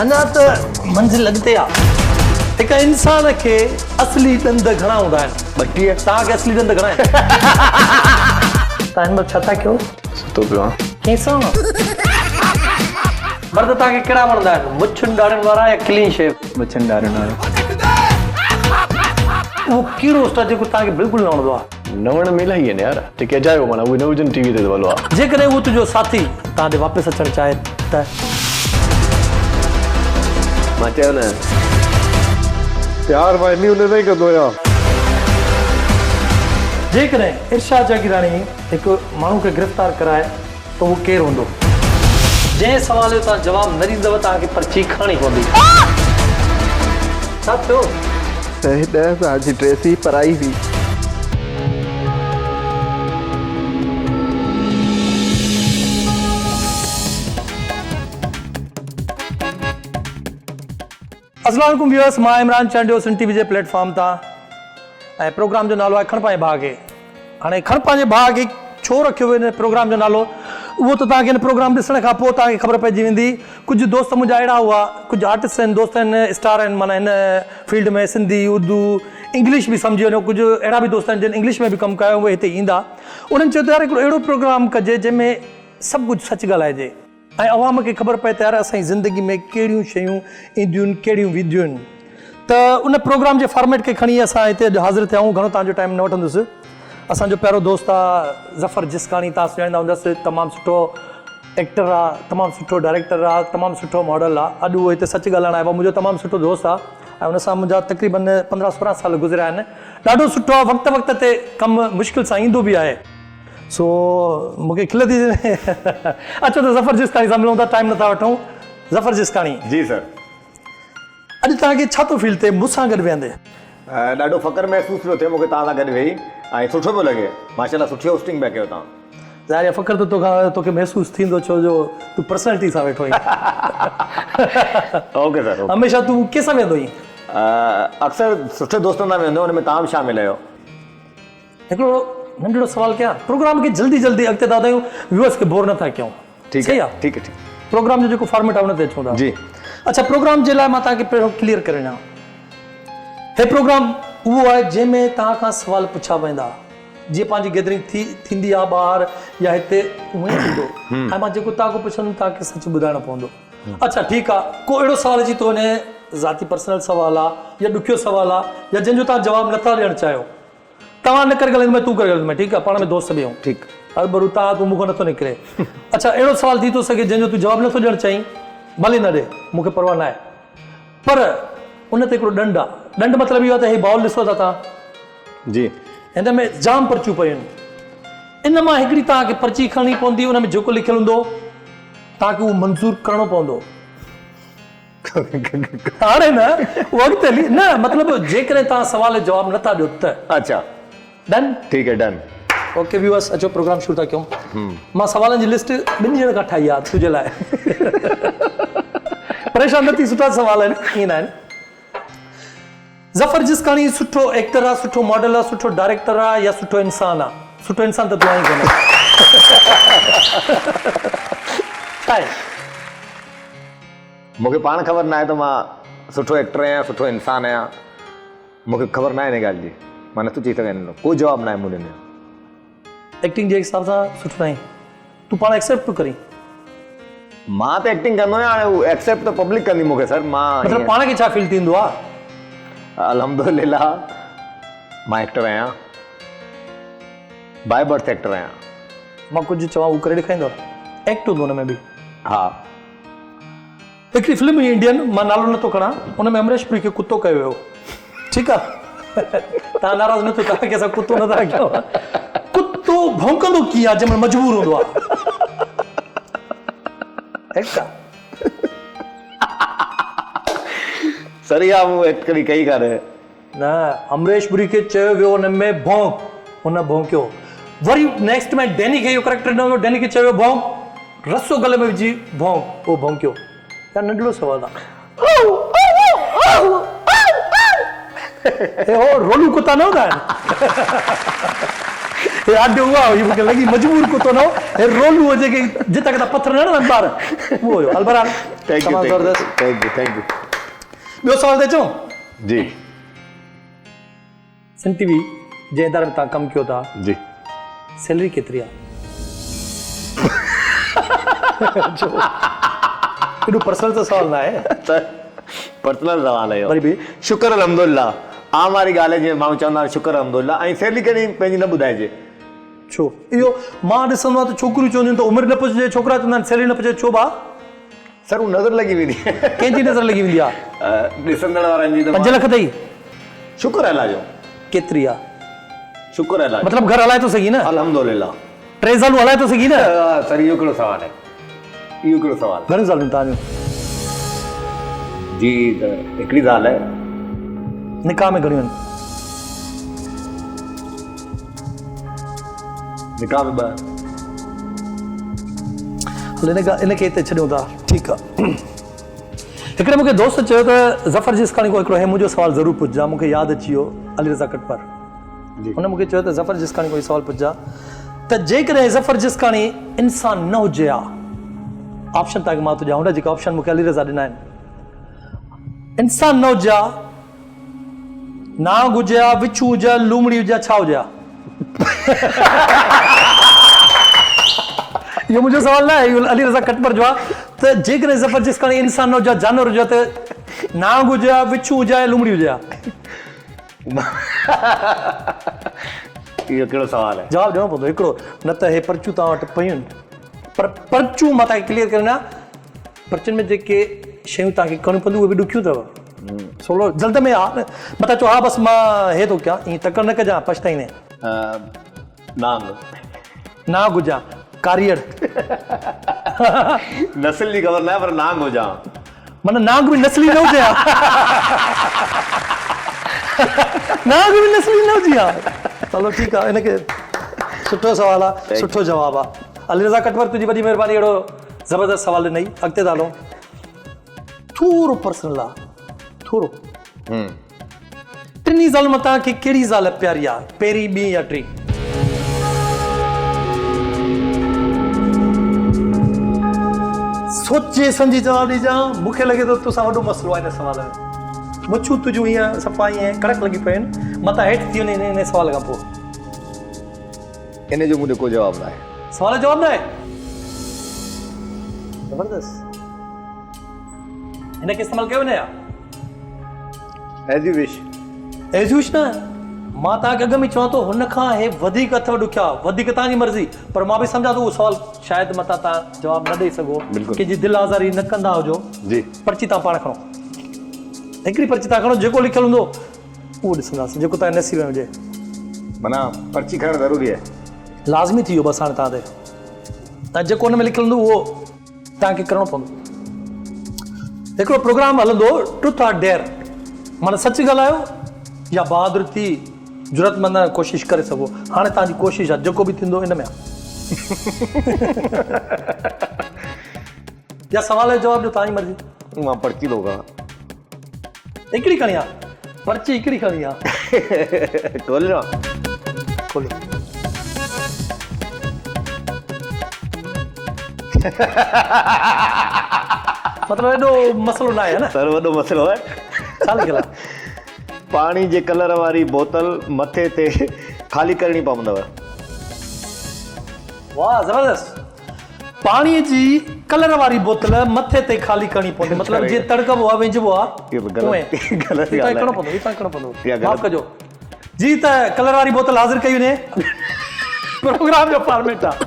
अञा त मंज़िल अॻिते आहे। हिकु इंसान खे असली ॾंद घणा हूंदा आहिनि? 32। तव्हांखे असली ॾंद घणा आहिनि? तव्हां हिन वक़्तु छा था कयो? सुतो पियो आहे। कंहिंसां? मर्द तव्हांखे कहिड़ा वणंदा आहिनि? मुछुनि ॾाड़ियुनि वारा या क्लीन शेव? मुछुनि ॾाड़ियुनि वारा। उहो कहिड़ो स्टार जेको तव्हांखे बिल्कुलु न वणंदो आहे? न वण में इलाही आहिनि यार, जेके अजायो माना उहे न हुजनि टीवी ते भलो आहे। जेकॾहिं उहो तुंहिंजो साथी तव्हां ॾे वापसि अचणु चाहे त? मां चयो न प्यार मां इन्हीं उन सां ई कंदो आहियां। जेकॾहिं इरशाद जागीरानी हिकु माण्हू खे गिरफ़्तार कराए त उहो केरु हूंदो? जंहिं सवाल जो तव्हां जवाबु न ॾींदव तव्हांखे पर्ची खणणी पवंदी। छा थियो? 10 साल जी ट्रेसी पराई हुई। अस्सलाम वालेकुम व्यूअर्स, मां इमरान चांडियो सिंध टीवी जे प्लेटफॉर्म तां ऐं प्रोग्राम जो नालो आहे खण पंहिंजे भाउ खे। हाणे खण पंहिंजे भाउ खे छो रखियो हिन प्रोग्राम जो नालो, उहो त तव्हांखे हिन प्रोग्राम ॾिसण खां पोइ तव्हांखे ख़बर पइजी वेंदी। कुझु दोस्त मुंहिंजा अहिड़ा हुआ, कुझु आर्टिस्ट आहिनि, दोस्त आहिनि, स्टार आहिनि, माना हिन फील्ड में सिंधी, उर्दू, इंग्लिश बि सम्झी वञो। कुझु अहिड़ा बि दोस्त आहिनि जिन इंग्लिश में बि कमु कयो, उहे हिते ईंदा। उन्हनि चयो त यार हिकिड़ो अहिड़ो प्रोग्राम कजे जंहिंमें सभु कुझु सच ॻाल्हाइजे ऐं अवाम खे ख़बर पए त यार असांजी ज़िंदगी में कहिड़ियूं शयूं ईंदियूं आहिनि, कहिड़ियूं वेंदियूं आहिनि। त उन प्रोग्राम जे फॉर्मेट खे खणी असां हिते हाज़िर थिया आहियूं। घणो तव्हांजो टाइम न वठंदुसि। असांजो पहिरियों दोस्त आहे ज़फ़र जिसकानी, तव्हां सुञाणींदा हूंदसि। तमामु सुठो एक्टर आहे, तमामु सुठो डायरेक्टर आहे, तमामु सुठो मॉडल आहे। अॼु उहो हिते सच ॻाल्हाइण आयो आहे। मुंहिंजो तमामु सुठो दोस्त आहे ऐं हुन सां मुंहिंजा तक़रीबन 15-16 साल गुज़रिया आहिनि। ॾाढो सुठो आहे, वक़्त ते कमु मुश्किल सां ईंदो बि आहे। सो मूंखे खिल थी अचो त ज़फ़र जिसकानी सां मिलूं था, टाइम नथा वठूं। ज़फ़र जिसकानी जी सर। अॼु तव्हांखे छा थो फील थिए मूंसां गॾु वेहंदे? ॾाढो फ़ख़्रु महसूसु पियो थिए मूंखे तव्हां सां गॾु वेही ऐं सुठो पियो लॻे। माशाल्लाह सुठी होस्टिंग पिया कयो तव्हां। ज़ाहिर फ़ख़्रु त तोखे महसूसु थींदो, छो जो तूं पर्सनैलिटी सां वेठो आहीं। Okay sir. हमेशह तूं कंहिंसां वेंदो आहीं? अक्सर सुठे दोस्तनि सां वेंदो, हुन में तव्हां बि शामिलु आहियो। हिकिड़ो नंढिड़ो सवाल कयां? प्रोग्राम खे जल्दी जल्दी अॻिते था वधायूं, व्यूअर्स खे बोर नथा कयूं। ठीकु सही आहे, आहे? ठीकु आहे, ठीकु। प्रोग्राम जो जेको फॉर्मेट आहे उन ते अचूं था। जी। अच्छा, प्रोग्राम जे लाइ मां तव्हांखे पहिरियों क्लियर करे ॾियां। हे प्रोग्राम उहो आहे जंहिंमें तव्हां खां सवाल पुछा वेंदा। जीअं पंहिंजी गैदरिंग थींदी आहे ॿाहिरि या हिते, उहो ई थींदो ऐं मां जेको तव्हां खां पुछंदुमि तव्हांखे सच ॿुधाइणो पवंदो। अच्छा ठीकु आहे, को अहिड़ो सवाल अची थो वञे, ज़ाती पर्सनल सवाल आहे या ॾुखियो सवाल आहे या जंहिंजो तव्हां जवाबु नथा ॾियणु चाहियो, तव्हां न करे ॻाल्हाईंदो, तूं करे ॻाल्हाईंदो, ठीकु आहे, पाण में दोस्त बि आहियूं। ठीकु। हर बरू तूं मूंखां नथो निकिरे। अच्छा, अहिड़ो सवाल थी थो सघे जंहिंजो तूं जवाबु नथो ॾियणु चाहीं, भले न ॾे, मूंखे परवाह न आहे, पर उन ते हिकिड़ो ॾंड आहे। ॾंड मतिलबु इहो आहे त हे बॉल ॾिसो था तव्हां जी, हिन में जाम पर्चियूं पयूं आहिनि। इन मां हिकिड़ी तव्हांखे पर्ची खणणी पवंदी, उन में जेको लिखियलु हूंदो तव्हांखे उहो मंज़ूरु करिणो पवंदो। हाणे न उहो अॻिते हली न, मतिलबु जेकॾहिं तव्हां सवाल जो जवाबु नथा ॾियो त। अच्छा डन? ठीकु आहे, डन। ओके व्यूअर्स, अचो प्रोग्राम शुरू था कयूं। मां सवालनि जी लिस्ट 2 ॼणनि खां ठाही आहे तुंहिंजे लाइ। परेशान न थी, सुठा सवाल आहिनि, ईअं न आहिनि। ज़फ़र जिसकानी सुठो एक्टर आहे, सुठो मॉडल आहे, सुठो डायरेक्टर आहे या सुठो इंसान आहे? सुठो इंसान त तूं आहीं कोन। छा आहे? मूंखे पाण ख़बर न आहे त मां सुठो एक्टर आहियां, सुठो इंसान आहियां। मूंखे ख़बर न आहे हिन ॻाल्हि जी, मां नथो चई सघां। कोई जवाबु न आहे मूं ॾिनो। एक्टिंग जे हिसाब सां सुठो आहीं, तूं पाण एक्सेप्ट थो करीं? मां त एक्टिंग कंदो आहियां, हाणे एक्सेप्ट त पब्लिक कंदी मूंखे सर। मां मतिलबु पाण खे छा फील थींदो आहे? अल्हम्दुलिल्लाह मां एक्टर आहियां, बाय बर्थ एक्टर आहियां। मां कुझु चवां उहो करे ॾेखारींदो? एक्ट हूंदो हुन में बि? हा। हिकिड़ी फिल्म हुई इंडियन, मां नालो नथो खणां, हुन में अमरीश पुरी खे कुतो कयो वियो, ठीकु आहे? तव्हां नाराज़ न थियो, तव्हांखे असां कुतो नथा कयूं। कुतो भौंकंदो कीअं आहे जंहिंमहिल मजबूर हूंदो आहे? सर इहा मूं एक्ट कॾहिं कई कान्हे। न, अमरीश पुरी खे चयो वियो हुन में भौंक, हुन भौंकियो। वरी नेक्स्ट में डैनी खे इहो करेक्टर ॾिनो वियो, डैनी खे चयो वियो भौंक, रसो गले में विझी भौंक, उहो भौंकियो। या नंढिड़ो सवाल आहे। रोलू कुत्ता न हूंदा आहिनि? हे आॾे हुआ हुई मूंखे लॻी मजबूर कुतो न हो हे रोल हुओ जेके जितां किथां पथर न हणनि ॿार उहो हुयो अलबरान थैंक यू तमामु ज़बरदस्त थैंक यू ॿियो सवाल ते अचूं जी सिंध टीवी जे इदारे में तव्हां कमु कयो था जी सैलरी केतिरी आहे एॾो पर्सनल त सवाल न आहे पर्सनल सवाल है वरी बि शुक्र अलहमदुलिल्लाह आम वारी ॻाल्हि आहे जीअं माण्हू चवंदा आहिनि शुक्र अलहमदुलिल्लाह ऐं सैलरी कॾहिं पंहिंजी न ॿुधाइजे छो इहो मां ॾिसंदो आहियां त छोकिरियूं चवंदियूं आहिनि त उमिरि न पुछिजे छोकिरा चवंदा आहिनि सैलरी न पुछे छो भाउ सर हू नज़र लॻी वेंदी कंहिंजी नज़र लॻी वेंदी आहे ॾिसंदड़ वारनि जी 5 लख अथई शुक्र अलाह जो केतिरी आहे शुक्र अलाह जो मतिलबु घर हलाए थो सघी न अलहमदुलिल्लाह 3 सालूं हलाए थो सघी न सर इहो कहिड़ो सवाल आहे इहो कहिड़ो सवाल घणियूं सालूं तव्हांजूं जी त हिकिड़ी ॻाल्हि आहे निकाह में घणियूं आहिनि निकाह में ॿ हल इनखे हिते छॾियूं था ठीकु आहे हिकिड़े मूंखे दोस्त चयो त ज़फ़र जिस्कानी को हिकिड़ो हे मुंहिंजो सुवालु ज़रूरु पुछजांइ मूंखे यादि अची वियो अली रज़ा कटपर हुन मूंखे चयो त ज़फ़र जिस्कानी कोई सुवालु पुछजांइ त जेकॾहिं ज़फ़र जिस्कानी इंसान न हुजे हा ऑप्शन तव्हांखे मां थो ॾियां हुन जेका ऑप्शन मूंखे अली रज़ा ॾिना आहिनि इंसान न हुजे हा नांग हुजे हा विछू हुजे हा लूमड़ी हुजे हा छा हुजे हा इहो मुंहिंजो सवाल न आहे इहो अली रज़ा कटपर जो आहे त जेकॾहिं ज़फ़र जिस्कानी इंसान न हुजे हा जानवर हुजे हा त नांग हुजे हा विछू हुजे हा लूमड़ी हुजे हा इहो कहिड़ो सवाल आहे जवाबु ॾियणो पवंदो हिकिड़ो न त हे पर्चियूं तव्हां वटि पयूं आहिनि पर पर्चियूं मां तव्हांखे क्लियर करे ॾियां पर्चियुनि में जेके शयूं तव्हांखे करणियूं पवंदियूं उहे बि ॾुखियूं अथव थोरो जल्द में आहे मथां चओ हा बसि मां हे थो कयां ईअं तकड़ न कजां पछताईंदे नांग नांग हुजां कारीअर नस्ल जी ख़बर न आहे पर नांग हुजां माना नांग बि नस्ली न हुजे हा नांग बि नस्ली न हुजे हा चलो ठीकु आहे हिनखे सुठो सवाल आहे सुठो जवाबु आहे अली रज़ा कटवर तुंहिंजी वॾी महिरबानी अहिड़ो ज़बरदस्त सवाल ॾिनई अॻिते था हलूं थोरो पर्सनल आहे थोरो टिनी ज़ाल मां तव्हांखे कहिड़ी ज़ाल प्यारी आहे पहिरीं ॿीं या टी सोचे सम्झी जवाबु ॾिजां मूंखे लॻे थो तोसां वॾो मसइलो आहे हिन सवाल में मुछूं तुंहिंजूं हीअं सफ़ा ईअं कड़क लॻी पियूं आहिनि मथां हेठि थी वञे हिन सवाल खां पोइ इन जो मुंहिंजो को जवाबु न आहे सवाल जो जवाबु न आहे ज़बरदस्त हिनखे इस्तेमालु कयो न आहे एज़ यू विश एज़ूश न मां तव्हांखे अॻु में चवां थो हुन खां हे वधीक अथव ॾुखिया वधीक तव्हांजी मर्ज़ी पर मां बि सम्झां थो उहो सवालु शायदि मथां तव्हां जवाबु न ॾेई सघो कंहिंजी दिलि आज़ारी न कंदा हुजो जी पर्ची तव्हां पाण खणो हिकिड़ी पर्ची तव्हां खणो जेको लिखियलु हूंदो उहो ॾिसंदासीं जेको तव्हांजे नसीब में हुजे माना पर्ची खणणु ज़रूरी आहे लाज़मी थी वियो बसि हाणे तव्हां ते ऐं जेको हुन में लिखियलु हूंदो उहो तव्हांखे करिणो पवंदो हिकिड़ो प्रोग्राम हलंदो ट्रुथ और डेयर माना सच ॻाल्हायो या बहादुर थी ज़रूरतमंद कोशिशि करे सघो हाणे तव्हांजी कोशिशि आहे जेको बि थींदो हिन में आहे या सवाल जो जवाबु ॾियो तव्हांजी मर्ज़ी मां पर्ची थो कयां हिकिड़ी खणी आहे पर्ची हिकिड़ी खणी आहे खोलियो खोलियो मतिलबु एॾो मसइलो न आहे न सर वॾो मसइलो आहे छा लिखियलु आहे पाणी जे कलर वारी बोतल मथे ते ख़ाली करणी पवंदव वाह ज़बरदस्त पाणीअ जी कलर वारी बोतल मथे ते ख़ाली करणी पवंदी मतिलबु जीअं तड़कबो आहे विझबो आहे करिणो पवंदो माफ़ कजो जी त कलर वारी बोतल हाज़िर कई वञे प्रोग्राम जो फॉर्मेट आहे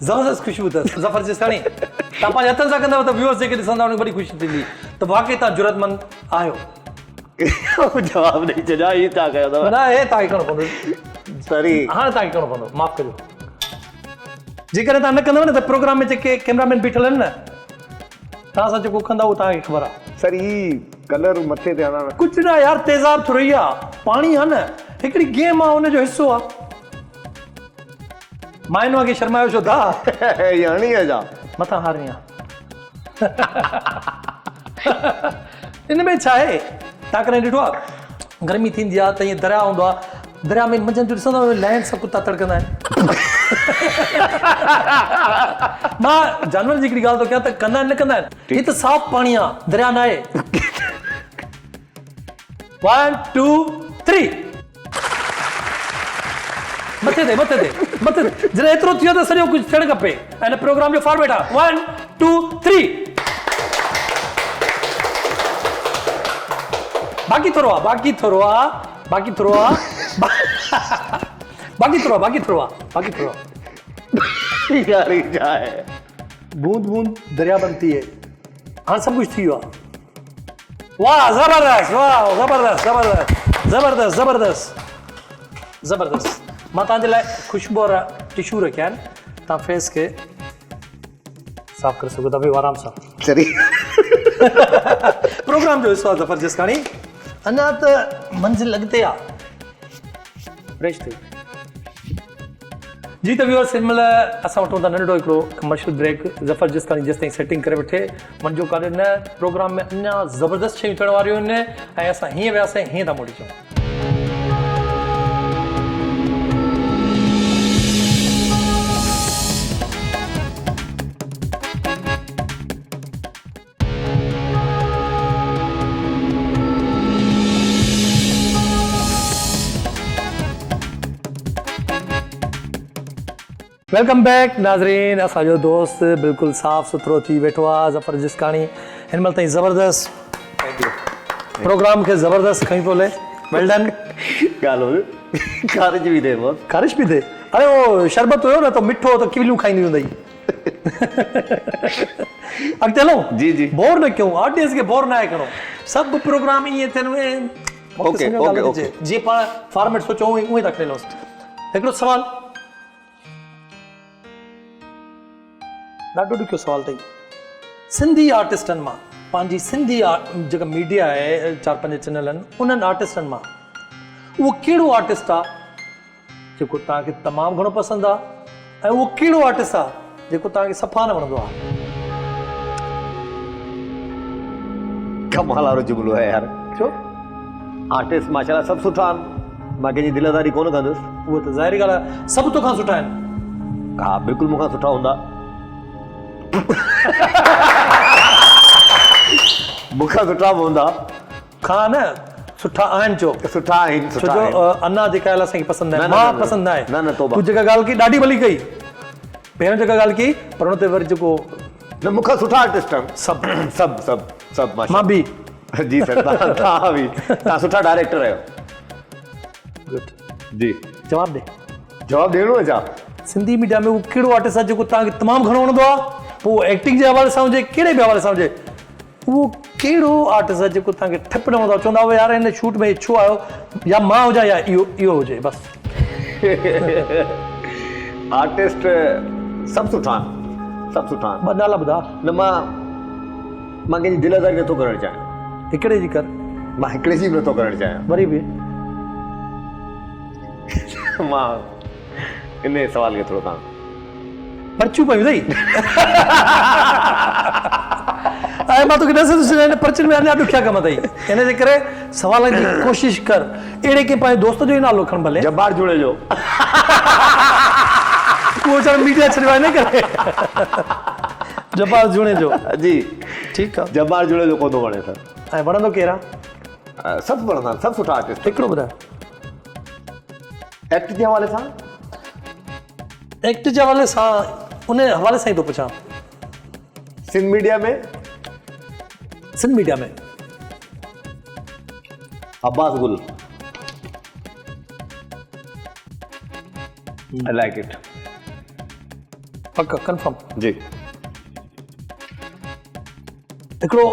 ज़बरदस्त ख़ुशबू अथसि ज़फ़र जिस्कानी तव्हां पंहिंजे हथनि सां कंदव त व्यूअर्स जेके ॾिसंदा उनखे बड़ी ख़ुशी थींदी त वाक़ई तव्हां ज़रूरतमंद आहियो जवाबु ॾेई छॾिया हीअ छा कयो अथव न हे तव्हांखे करिणो पवंदो सरी हाणे तव्हांखे करिणो पवंदो माफ़ कजो जेकॾहिं तव्हां न कंदव न त प्रोग्राम में जेके कैमरामैन बीठल आहिनि न तव्हां सां जेको कंदा उहो तव्हांखे ख़बर आहे सर ही कलर मथे ते हणण कुझु न यार तेज़ाब थोरी आहे पाणी आहे न हिकिड़ी गेम आहे हुनजो हिसो आहे माइनो खे शर्मायो छो था हणी आहे छा मथां हारणी आहे इन में छा आहे तव्हां कॾहिं ॾिठो आहे गर्मी थींदी आहे त ईअं दरिया हूंदो आहे दरिया में मंझंदि जो ॾिसंदो लाइन सां कुता तड़कंदा आहिनि मां जानवरनि जी हिकिड़ी ॻाल्हि थो कयां त कंदा आहिनि न कंदा आहिनि हीअ त साफ़ पाणी आहे दरिया न आहे 1 2 3 मथे ते जॾहिं एतिरो थियो त सॼो कुझु थियणु खपे ऐं हिन प्रोग्राम जो फॉर्मेट आहे 1 2 3 बाक़ी थोरो आहे यार ये क्या है बूंद बूंद दरिया बनती है हाँ सब कुछ थी हुआ वाह जबरदस्त मां तव्हांजे लाइ खुशबू वारा टिशू रखिया आहिनि तव्हां फेस खे साफ़ करे सघो था भाई आराम सां चलिए प्रोग्राम जो हिस्सो आहे ज़फ़र जिसकाणी अञा त मंज़िल अॻिते आहे फ्रेश थी जी त व्यूअर्स हिन महिल असां वठूं था नंढो हिकिड़ो कमर्शियल ब्रेक ज़फ़र जिसकाणी जेसि ताईं सेटिंग करे वठे वञिजो काॾे न प्रोग्राम में अञा ज़बरदस्त शयूं थियण वारियूं आहिनि ऐं असां हीअं वियासीं हीअं था मोटी अचूं वेलकम बैक नाज़रीन असांजो दोस्त बिल्कुलु साफ़ सुथरो थी वेठो आहे ज़फ़र जिसकाणी हिन महिल ताईं ज़बरदस्त प्रोग्राम खे ज़बरदस्त खई थो ले वेल डन ख़ारिज भी थे बहुत ख़ारिश बि थिए अरे उहो शरबत हुयो न त मिठो त किविलियूं खाईंदी हूंदई अॻिते हलूं जी जी बोर न कयूं ऑडियंस खे बोर न आहे करिणो सभु प्रोग्राम ईअं थियनि ओके जीअं पाण फॉर्मेट सोचूं उहे था खणी हिकिड़ो सवाल ॾाढो ॾुखियो सवाल अथई सिंधी आर्टिस्टनि मां पंहिंजी सिंधी जेका मीडिया आहे 4-5 चैनल आहिनि उन्हनि आर्टिस्टनि मां उहो कहिड़ो आर्टिस्ट आहे जेको तव्हांखे तमामु घणो पसंदि आहे ऐं उहो कहिड़ो आर्टिस्ट आहे जेको तव्हांखे सफ़ा न वणंदो आहे कमाल वारो जुमलो है यार छो आर्टिस्ट माशाल्लाह सभु सुठा आहिनि मां कंहिंजी दिलदारी कोन कंदुसि उहो त ज़ाहिरी ॻाल्हि आहे सभु तोखां सुठा आहिनि हा बिल्कुलु मूंखां सुठा हूंदा मूंखां सुठा बि हूंदा खां न सुठा आहिनि चो सुठा आहिनि छो जो अना जेका आहे असांखे पसंदि आहे न, मां न, न, पसंदि आहे न, न, तौबा। तूं जेका ॻाल्हि कई ॾाढी भली कई पहिरियों जेका ॻाल्हि कई पर हुन ते वरी जेको न मूंखां सुठा आर्टिस्ट आहिनि सभु सभु मां बि जी सर तव्हां बि तव्हां सुठा डायरेक्टर आहियो गुड जी जवाबु ॾे जवाबु ॾियणो आहे छा सिंधी मीडिया में उहो कहिड़ो आर्टिस्ट आहे जेको तव्हांखे तमामु घणो वणंदो आहे पोइ एक्टिंग जे हवाले सां हुजे कहिड़े बि हवाले सां हुजे उहो कहिड़ो आर्टिस्ट आहे जेको तव्हांखे ठप न वणंदो आहे चवंदा यार हिन शूट में छो आयो या मां हुजां या इहो हुजे बसि आर्टिस्ट सभु सुठा आहिनि ॿ नाला ॿुधा न मां कंहिंजी दिलदारी नथो करणु चाहियां हिकिड़े जी कर मां हिकिड़े जी बि नथो करणु चाहियां वरी बि मां इन सवाल खे थोरो तव्हां पर्चियूं पयूं अथई ऐं मां तोखे ॾिसे थो छॾियां हिन पर्चियुनि में अञा ॾुखिया कम अथई हिन जे करे सवालनि जी कोशिशि कर अहिड़े कंहिं पंहिंजे दोस्त जो ई नालो खण भले जब्बार जुड़े जो उहो वीचारो मीडिया छॾियो आहे न करे जब्बार जुड़े जो जी ठीकु आहे जब्बार जुड़े जो कोन थो वणे सर ऐं वणंदो केरु आहे सभु वणंदा आहिनि सभु सुठा आर्टिस्ट हिकिड़ो ॿुधायो एक्ट जे हवाले सां एक्ट जे हवाले सां उन हवाले सां ई थो पुछां सिंध मीडिया में अब्बास गुल आई लाइक इट पक्का कंफर्म जी हिकिड़ो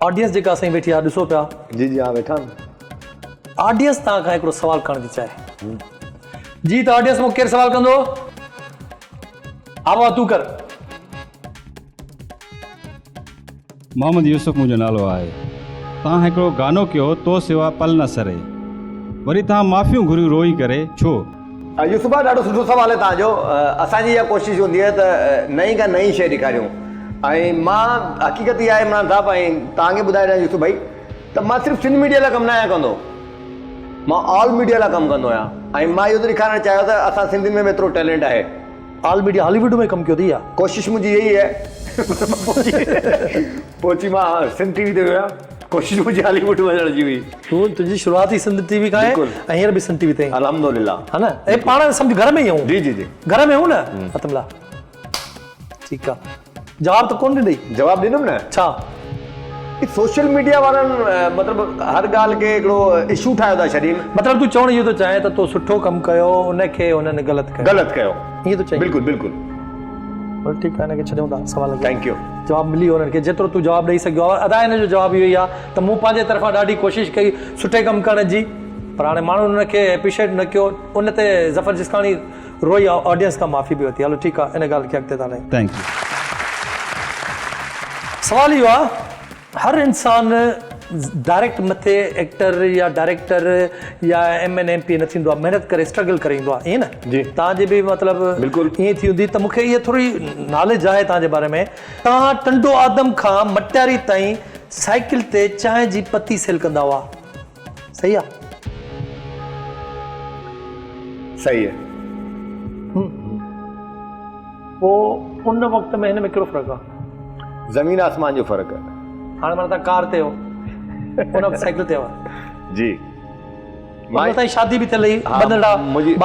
ऑडियंस जेका असां वेठी आहे ॾिसो पिया जी जी हा वेठा आहिनि ऑडियंस तव्हां खां हिकिड़ो सवाल करण थी चाहे जी त ऑडियंस मूंखे केरु सवाल कंदो आवा तूं कर मोहम्मद यूसुफ मुंहिंजो नालो आहे तव्हां हिकिड़ो गानो कयो तो सिवा पल न सरे वरी तव्हां माफ़ियूं घुरियूं रोई करे छो यूसुफा ॾाढो सुठो सवाल आहे तव्हांजो असांजी इहा कोशिशि हूंदी आहे त नई खां नई शइ ॾेखारियूं ऐं मां हक़ीक़त इहा आहे इमरान साहब ऐं तव्हांखे ॿुधाए रहिया यूसुफ भाई त मां सिर्फ़ु सिंध मीडिया लाइ कमु न आहियां कंदो, मां ऑल मीडिया लाइ कमु कंदो आहियां। ऐं मां इहो त ॾेखारणु चाहियो त असां सिंधियुनि में एतिरो टैलेंट आहे। ऑल मीडिया हॉलीवुड में कमु कयो थी या कोशिशि मुंहिंजी इहा ई आहे पहुची मां सिंध टीवी ते वियो आहियां, कोशिशि मुंहिंजी हॉलीवुड में वञण जी हुई। तूं तुंहिंजी शुरूआत ई सिंध टीवी खां आहे बिल्कुलु। ऐं हींअर बि सिंध टीवी ते अल्हम्दुलिल्लाह। है न। ऐं पाण सम्झ घर में ई आहियूं। जी जी जी घर में हूं न अतमला। ठीकु आहे, जवाब त कोन ॾिनई। जवाबु ॾिनुमि न। छा सोशल मीडिया वारनि मतिलबु हर ॻाल्हि खे हिकिड़ो इशू ठाहियो था छॾीनि। मतिलबु तूं चवण इहो थो चाहे त तूं सुठो कमु कयो उनखे हुननि ग़लति कयो। ग़लति कयो, ईअं थो चई। बिल्कुलु बिल्कुलु। ठीकु आहे, हिनखे छॾियूं था सवाल खे। Thank U. जवाबु मिली वियो हुननि खे जेतिरो तूं जवाबु ॾेई सघियो आहे। अदा हिन जो जवाबु इहो ई आहे त मूं पंहिंजे तरफ़ां ॾाढी कोशिशि कई सुठे कमु करण जी, पर हाणे माण्हुनि हुनखे एप्रिशिएट न कयो, उन ते ज़फ़र जिस्कानी रोई ऑडियंस खां माफ़ी बि वरिती। हलो ठीकु आहे, इन ॻाल्हि खे अॻिते था हलायूं। Thank U. सवाल इहो आहे, हर इंसान डायरेक्ट मथे एक्टर या डायरेक्टर या MN MP न थींदो आहे, महिनत करे स्ट्रगल करे ईंदो आहे, ईअं न? जी। तव्हांजी बि मतिलबु बिल्कुलु ईअं थी हूंदी त मूंखे इहा थोरी नॉलेज आहे तव्हांजे बारे में। तव्हां टंडो आदम खां मटियारी ताईं साइकिल ते चांहि जी पती सेल कंदा हुआ, सही आहे? सही है। पोइ उन वक़्त में हिन में कहिड़ो फ़र्क़ु आहे? ज़मीन आसमान जो फ़र्क़ु आहे। हाणे माना तव्हां कार ते हो, उन वक़्तु साइकिल ते हुआ। जी। मां ताईं शादी बि थियल हुई, बंदड़ा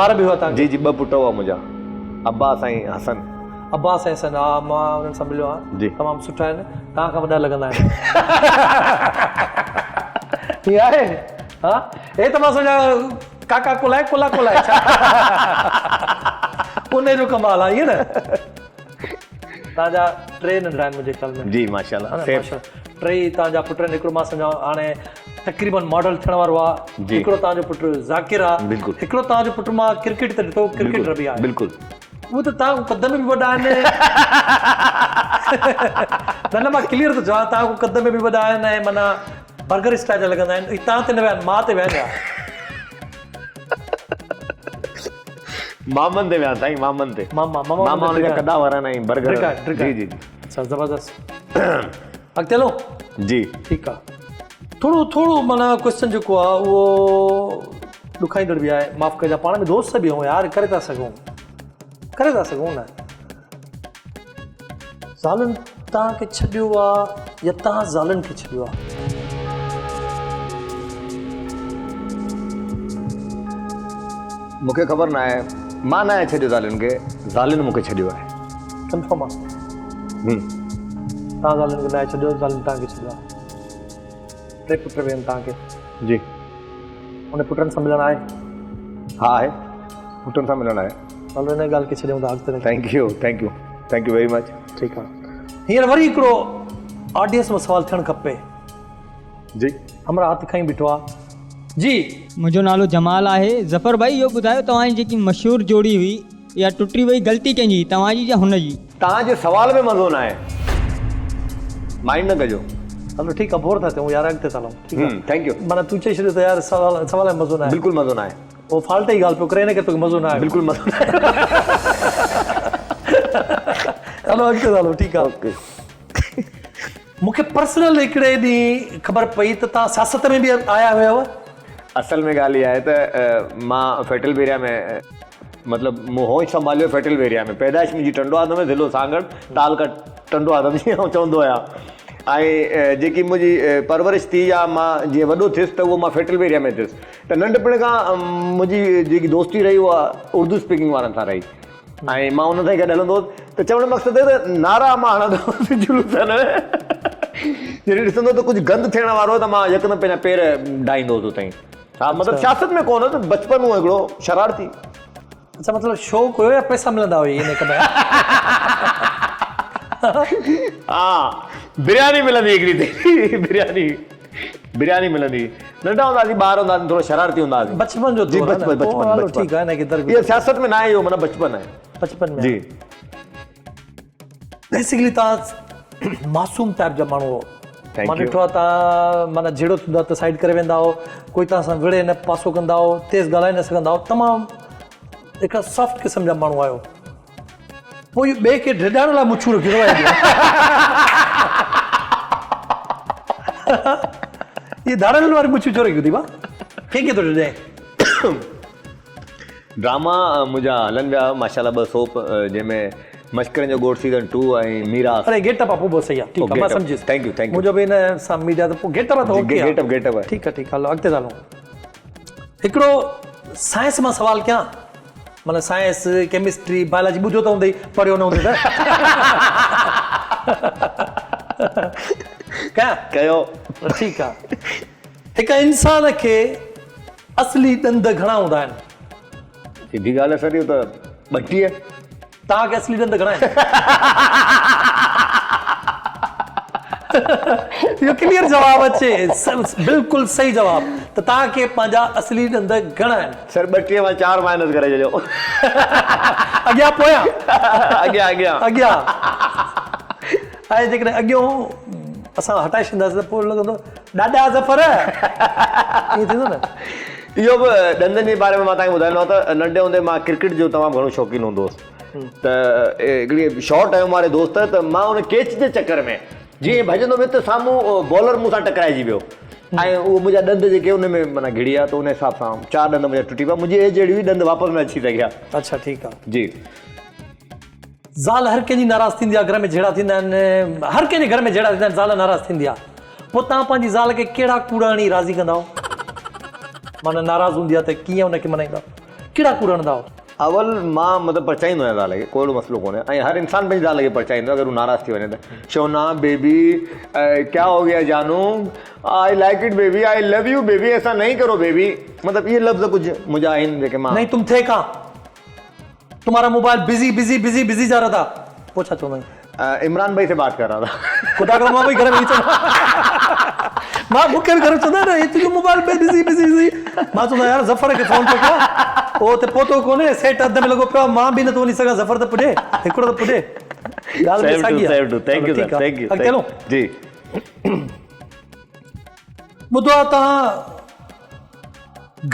ॿार बि हुआ तव्हां? जी जी, 2 पुट हुआ मुंहिंजा, अब्बास ऐं हसन। अब्बास ऐं हसन, हा मां हुननि सां मिलियो आहे। जी। तमामु सुठा आहिनि, तव्हां खां वॾा लॻंदा आहिनि। हीअ आहे हा, हे त मां सम्झा काका कोलाए कोला कोलाए छा उन जो कमाल आहे, ईअं न? तव्हांजा 3 नंढड़ा आहिनि मुंहिंजे ख़्याल में। जी माशाल्लाह। 3 तव्हांजा पुट आहिनि, हिकिड़ो मां सम्झा हाणे तक़रीबन मॉडल थियण वारो आहे, हिकिड़ो तव्हांजो पुटु ज़ाकिर आहे, हिकिड़ो तव्हांजो पुटु मां क्रिकेट ते ॾिठो, क्रिकेटर बि आहे। बिल्कुलु। उहो त तव्हां कद में बि वॾा आहिनि। न न मां क्लियर थो चवां, तव्हां कद में बि वॾा आहिनि ऐं माना बर्गर स्टाइल जा लॻंदा आहिनि। तव्हां ते न विया, मां ते विया। मामन ते विया साईं, मामन ते। मामा हुनजा कदा वारनि ऐं बर्गर। जी जी जी। अच्छा ज़बरदस्त। अॻिते हलो। जी ठीकु आहे। थोरो माना क्वेश्चन जेको आहे उहो ॾुखाईंदड़ बि आहे, माफ़ु कजां। पाण में दोस्त बि आहियूं यार, करे था सघूं न। ज़ालुनि तव्हांखे छॾियो आहे या तव्हां ज़ालुनि खे छॾियो आहे? मूंखे ख़बर न आहे, मां न आहियां छॾियो ज़ालुनि खे, ज़ालुनि मूंखे छॾियो आहे। कंफर्म आहे? तव्हां ज़ालुनि खे न आहे छॾियो, ज़ालुनि तव्हांखे छॾियो आहे। 3 पुट बि आहिनि तव्हांखे? जी। उन पुटनि सां मिलणु आहे? हा आहे, पुटनि सां मिलणु आहे। हलो हिन ॻाल्हि खे छॾियूं था अॻिते। Thank U very much. ठीकु आहे। हींअर वरी हिकिड़ो ऑडियंस में सवाल थियणु खपे। जी। हमरा हथ खईं बीठो आहे। जी, मुंहिंजो नालो जमाल आहे। ज़फ़र भाई इहो ॿुधायो, तव्हांजी जेकी मशहूरु जोड़ी हुई या टुटी वई, ग़लती कंहिंजी, तव्हांजी या हुनजी? तव्हांजे सवाल में मज़ो न आहे, माइंड न कजो। हलो ठीकु आहे, बोर था थियूं यार, अॻिते था हलूं। ठीकु आहे, थैंक यू। माना तूं चई छॾियो त यार सवाल में मज़ो न आहे। बिल्कुलु मज़ो न आहे। उहो फाल्ट जी ॻाल्हि पियो करे, हिन खे तोखे मज़ो न आहे। बिल्कुलु मज़ो न आहे। हलो अॻिते था हलूं। ठीकु आहे। ओके। मूंखे पर्सनल हिकिड़े ॾींहुं ख़बर पई त तव्हां सियासत में बि आया हुयव। असल में ॻाल्हि इहा आहे त मां फेटल बेरिया में, मतिलबु मूं होश संभालियो फेटल बेरिया में। पैदाइश मुंहिंजी टंडो आदम में, ज़िलो सागड़, तालकट टंडो आदम जीअं चवंदो आहियां। ऐं जेकी मुंहिंजी परवरिश थी या मां जीअं वॾो थियुसि त उहो मां फेटल बेरिया में थियुसि। त नंढपण खां मुंहिंजी जेकी दोस्ती रही उहा उर्दू स्पीकिंग वारनि सां रही, ऐं मां हुन सां गॾु हलंदो हुउसि। त चवण जो मक़सदु आहे त नारा मां हणंदो हुउसि जुलूसनि में। जॾहिं ॾिसंदो त कुझु गंद थियण वारो त मां यकदमि पंहिंजा पेर डाईंदो हुउसि उतां। हा, मतिलबु सियासत में कोन, बचपन हुओ हिकिड़ो शरारती। अच्छा, मतिलबु शौक़ु हुयो या पैसा मिलंदा हुई इन कॾहिं? हा, बिरयानी मिलंदी हिकिड़ी ते, बिरयानी मिलंदी। नंढा हूंदासीं, ॿार हूंदासीं, थोरो शरारती हूंदासीं। बचपन जो जी, बचपन। ठीकु आहे, इहा सियासत में न आहे, इहो माना बचपन आहे। बचपन में जी। बेसिकली तव्हां मासूम टाइप जा माण्हू हो। मां ॾिठो आहे तव्हां माना जहिड़ो थींदो आहे त साइड करे वेंदा हो, कोई तव्हां सां विड़े न पासो कंदा हो, तेज़ ॻाल्हाए न सघंदा हो, तमामु हिकिड़ा सॉफ्ट क़िस्म जा माण्हू आहियो। पोइ ॿिए खे ढिॾाइण लाइ मुछूं रखियो ये धाड़नि वारी मुछूं छो रखियूं थी भाउ कंहिंखे थो ढिॾाए ड्रामा मुंहिंजा हलनि पिया माशाल्लाह 2 सोप जंहिंमें मश्करनि जो गोड़ सीज़न 2 ऐं मीरा अरे गेटअप आहे पोइ सही आहे ठीकु आहे मां सम्झियुसि थैंक यू मुंहिंजो बि हिन सां मीडिया त पोइ गेटअप आहे त ओके आहे गेटअप आहे ठीकु आहे हलो अॻिते हलूं हिकिड़ो साइंस मां सवाल कयां माना साइंस केमिस्ट्री बायोलॉजी ॿुधो त हूंदई पढ़ियो न हूंदई त कयां कयो ठीकु आहे हिकु इंसान खे असली ॾंद घणा हूंदा आहिनि सिधी ॻाल्हि आहे सर इहो त 32 तव्हांखे असली ॾंद घणा आहिनि इहो क्लियर जवाबु अचे बिल्कुलु सही जवाबु त तव्हांखे पंहिंजा असली ॾंद घणा आहिनि सर 32 मां 4 माइनस करे छॾियो अॻियां पोयां अॻियां ऐं जेकॾहिं अॻियों असां हटाए छॾींदासीं त पोइ लॻंदो ॾाढा ज़फ़र ईअं थींदो न इहो बि ॾंदनि जे बारे में मां तव्हांखे ॿुधाईंदो आहियां त नंढे हूंदे मां क्रिकेट जो तमामु घणो शौक़ीन हूंदो हुउसि त हिकिड़ी शॉट आयो वारे दोस्त त मां उन कैच जे चकर में जीअं भॼंदो वियो त साम्हूं बॉलर मूंसां टकराइजी वियो ऐं उहो मुंहिंजा ॾंद जेके उन में माना घिड़ी विया त उन हिसाब सां 4 ॾंद मुंहिंजा टुटी पिया मुंहिंजी एज जहिड़ी हुई ॾंद वापसि न अची सघिया अच्छा ठीकु आहे जी ज़ाल हर कंहिंजी नाराज़ थींदी आहे घर में जहिड़ा थींदा आहिनि हर कंहिंजे घर में जहिड़ा थींदा आहिनि ज़ाल नाराज़ थींदी आहे पोइ तव्हां पंहिंजी ज़ाल खे कहिड़ा कूड़ा हणी राज़ी कंदा माना नाराज़ हूंदी आहे त कीअं हुनखे मनाईंदा कहिड़ा कूड़ा हणंदा अवल मां मतिलबु परचाईंदो आहियां ज़ाल खे कोई मसइलो कोन्हे ऐं हर इंसान पंहिंजी ज़ाल खे परचाईंदो अगरि हू नाराज़ थी वञे त शोना बेबी क्या हो गया जानू I like it baby I love U baby ऐसा नहीं करो बेबी मतिलबु इहे लफ़्ज़ कुझु मुंहिंजा आहिनि जेके मां नहीं तुम थे कहाँ तुम्हारा mobile busy busy busy busy जा रहा था पोइ छा चवंदा आहियूं इमरान भाई से बात कर रहा था खुदा करे मां भई घर में मां मूंखे बि घर में चवंदा आहिनि तुंहिंजो मोबाइल पे बिज़ी बिज़ी बिज़ी मां चवंदो यार ज़फ़र खे फ़ोन थो कयां उहो त पहुतो कोन्हे सेट अध में लॻो पियो मां बि नथो वञी सघां ज़फ़र त पुॼे हिकिड़ो त पुॼे ॻाल्हि बि साॻी आहे thank U sir thank U अॻिते हलो जी ॿुधो आहे तव्हां